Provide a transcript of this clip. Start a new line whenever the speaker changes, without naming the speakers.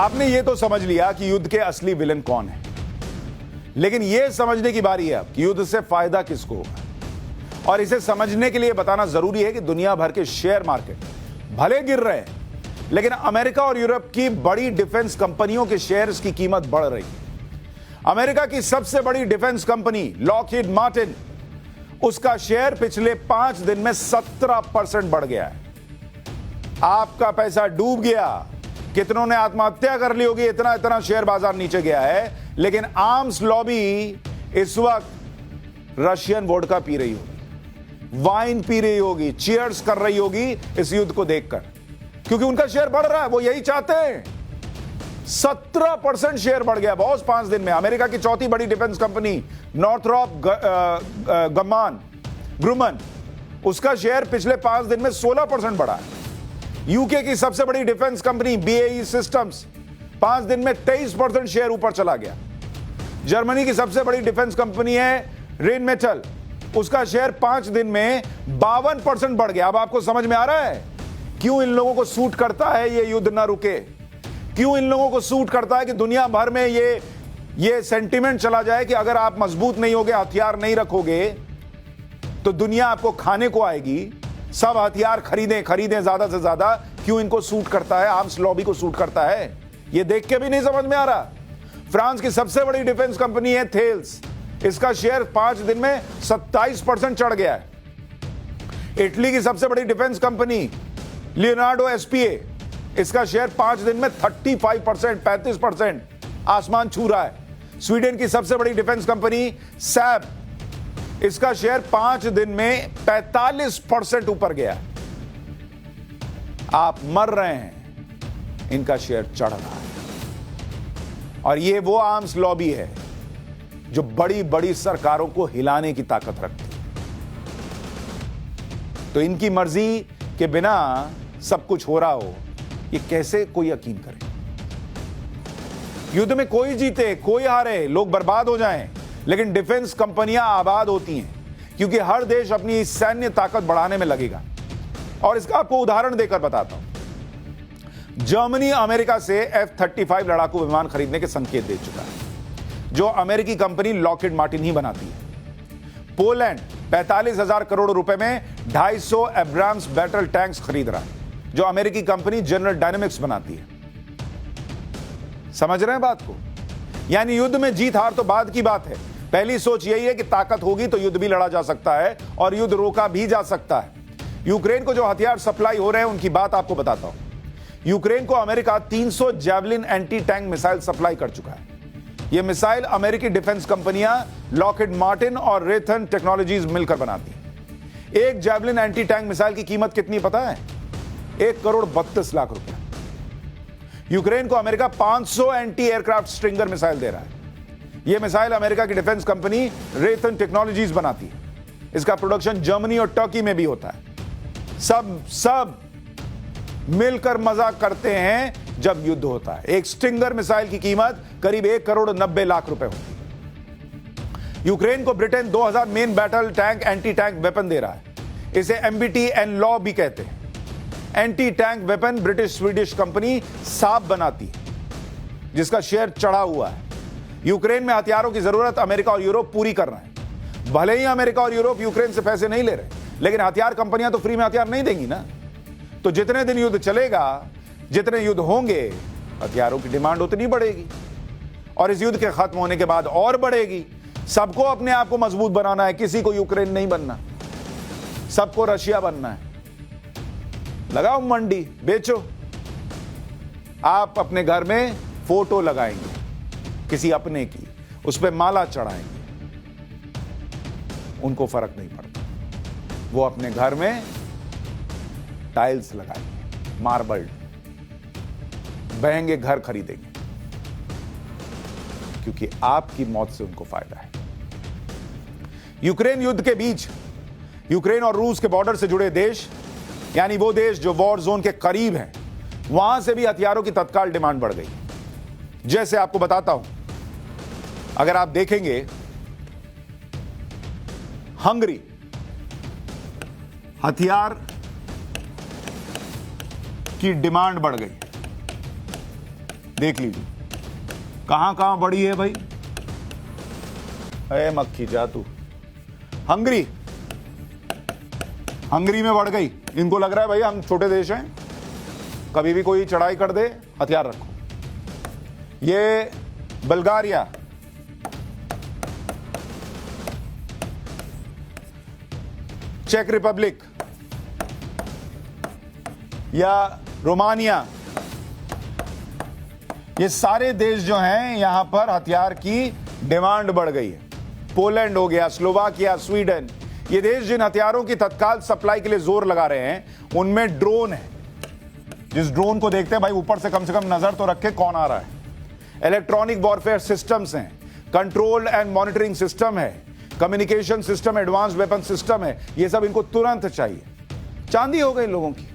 आपने ये तो समझ लिया कि युद्ध के असली विलन कौन है, लेकिन यह समझने की बारी है अब कि युद्ध से फायदा किसको होगा। और इसे समझने के लिए बताना जरूरी है कि दुनिया भर के शेयर मार्केट भले गिर रहे हैं, लेकिन अमेरिका और यूरोप की बड़ी डिफेंस कंपनियों के शेयर्स की कीमत बढ़ रही है। अमेरिका की सबसे बड़ी डिफेंस कंपनी लॉकहीड मार्टिन, उसका शेयर पिछले 5 दिन में 17% बढ़ गया है। आपका पैसा डूब गया, कितनों ने आत्महत्या कर ली होगी, इतना इतना शेयर बाजार नीचे गया है। लेकिन आर्म्स लॉबी इस वक्त रशियन वोडका पी रही होगी, वाइन पी रही होगी, चीयर्स कर रही होगी इस युद्ध को देखकर, क्योंकि उनका शेयर बढ़ रहा है। वो यही चाहते हैं। 17% शेयर बढ़ गया बॉस 5 दिन में। अमेरिका की चौथी बड़ी डिफेंस कंपनी नॉर्थरॉप ग्रुमन, उसका शेयर पिछले 5 दिन में 16% बढ़ा है। यूके की सबसे बड़ी डिफेंस कंपनी BAE सिस्टम्स 5 दिन में 23% शेयर ऊपर चला गया। जर्मनी की सबसे बड़ी डिफेंस कंपनी है रेन मेटल, उसका शेयर 5 दिन में 52% बढ़ गया। अब आपको समझ में आ रहा है क्यों इन लोगों को सूट करता है ये युद्ध ना रुके, क्यों इन लोगों को सूट करता है कि दुनिया भर में ये सेंटिमेंट चला जाए कि अगर आप मजबूत नहीं होगे, हथियार नहीं रखोगे, तो दुनिया आपको खाने को आएगी। सब हथियार खरीदें ज्यादा से ज्यादा। क्यों इनको सूट करता है, आर्म्स लॉबी को सूट करता है, ये देख के भी नहीं समझ में आ रहा। फ्रांस की सबसे बड़ी डिफेंस कंपनी है थेल्स, इसका शेयर 5 दिन में 27% चढ़ गया है। इटली की सबसे बड़ी डिफेंस कंपनी लियोनार्डो SPA, इसका शेयर 5 दिन में 35% आसमान छू रहा है। स्वीडन की सबसे बड़ी डिफेंस कंपनी सैब, इसका शेयर 5 दिन में 45% ऊपर गया। आप मर रहे हैं, इनका शेयर चढ़ रहा है। और ये वो आर्म्स लॉबी है जो बड़ी बड़ी सरकारों को हिलाने की ताकत रखती है। तो इनकी मर्जी के बिना सब कुछ हो रहा हो, ये कैसे कोई यकीन करे। युद्ध में कोई जीते कोई हारे, लोग बर्बाद हो जाएं, लेकिन डिफेंस कंपनियां आबाद होती हैं, क्योंकि हर देश अपनी सैन्य ताकत बढ़ाने में लगेगा। और इसका आपको उदाहरण देकर बताता हूं। जर्मनी अमेरिका से F-35 लड़ाकू विमान खरीदने के संकेत दे चुका है, जो अमेरिकी कंपनी लॉकहीड मार्टिन ही बनाती है। पोलैंड 45,000 करोड़ रुपए में 250 एब्राम्स बैटल टैंक्स खरीद रहा है, जो अमेरिकी कंपनी जनरल डायनेमिक्स बनाती है। समझ रहे हैं बात को? यानी युद्ध में जीत हार तो बाद की बात है। पहली सोच यही है कि ताकत होगी तो युद्ध भी लड़ा जा सकता है और युद्ध रोका भी जा सकता है। यूक्रेन को जो हथियार सप्लाई हो रहे हैं उनकी बात आपको बताता हूं। यूक्रेन को America 300 javelin anti tank missile supply कर चुका है। यह मिसाइल अमेरिकी डिफेंस कंपनियां लॉकहीड मार्टिन और रेथन टेक्नोलॉजीज मिलकर बनाती हैं। एक जैवलिन एंटी टैंक मिसाइल की कीमत कितनी पता है? 1 करोड़ 32 लाख रुपए। यूक्रेन को America 500 anti aircraft stinger missile दे रहा है। यह मिसाइल अमेरिका की डिफेंस कंपनी रेथन टेक्नोलॉजीज बनाती है। इसका प्रोडक्शन जर्मनी और टर्की में भी होता है। सब मिलकर मजाक करते हैं जब युद्ध होता है। एक स्ट्रिंगर मिसाइल की कीमत करीब 1 करोड़ 90 लाख रुपए होती है। यूक्रेन को Britain 2000 main battle tank anti tank weapon दे रहा है। इसे MBT एंड लॉ भी कहते हैं। Anti tank weapon British Swedish company Saab बनाती है, जिसका शेयर चढ़ा हुआ है। यूक्रेन में हथियारों की जरूरत अमेरिका और यूरोप पूरी कर रहे हैं। भले ही अमेरिका और यूरोप यूक्रेन से पैसे नहीं ले रहे, लेकिन हथियार कंपनियां तो फ्री में हथियार नहीं देंगी ना। तो जितने दिन युद्ध चलेगा, जितने युद्ध होंगे, हथियारों की डिमांड उतनी बढ़ेगी, और इस युद्ध के खत्म होने के बाद और बढ़ेगी। सबको अपने आप को मजबूत बनाना है, किसी को यूक्रेन नहीं बनना, सबको रशिया बनना है। लगाओ मंडी, बेचो। आप अपने घर में फोटो लगाएंगे किसी अपने की, उस पर माला चढ़ाएंगे, उनको फर्क नहीं पड़ता। वो अपने घर में टाइल्स लगाएंगे, मार्बल, महंगे घर खरीदेंगे, क्योंकि आपकी मौत से उनको फायदा है। यूक्रेन युद्ध के बीच यूक्रेन और रूस के बॉर्डर से जुड़े देश, यानी वो देश जो वॉर जोन के करीब हैं, वहां से भी हथियारों की तत्काल डिमांड बढ़ गई। जैसे आपको बताता हूं, अगर आप देखेंगे, हंगरी हथियार की डिमांड बढ़ गई। देख लीजिए कहां कहां बढ़ी है भाई। अरे मक्खी जा तू। हंगरी में बढ़ गई। इनको लग रहा है भाई हम छोटे देश हैं, कभी भी कोई चढ़ाई कर दे, हथियार रखो। ये बल्गारिया, चेक रिपब्लिक या रोमानिया, ये सारे देश जो हैं यहां पर हथियार की डिमांड बढ़ गई है। पोलैंड हो गया, स्लोवाकिया, स्वीडन, ये देश जिन हथियारों की तत्काल सप्लाई के लिए जोर लगा रहे हैं उनमें ड्रोन है। जिस ड्रोन को देखते हैं भाई ऊपर से कम नजर तो रखे कौन आ रहा है। इलेक्ट्रॉनिक वॉरफेयर सिस्टम्स हैं, कंट्रोल एंड मॉनिटरिंग सिस्टम है, communication system, advance weapon system है। ये सब इनको तुरंत चाहिए। चांदी हो गई लोगों की।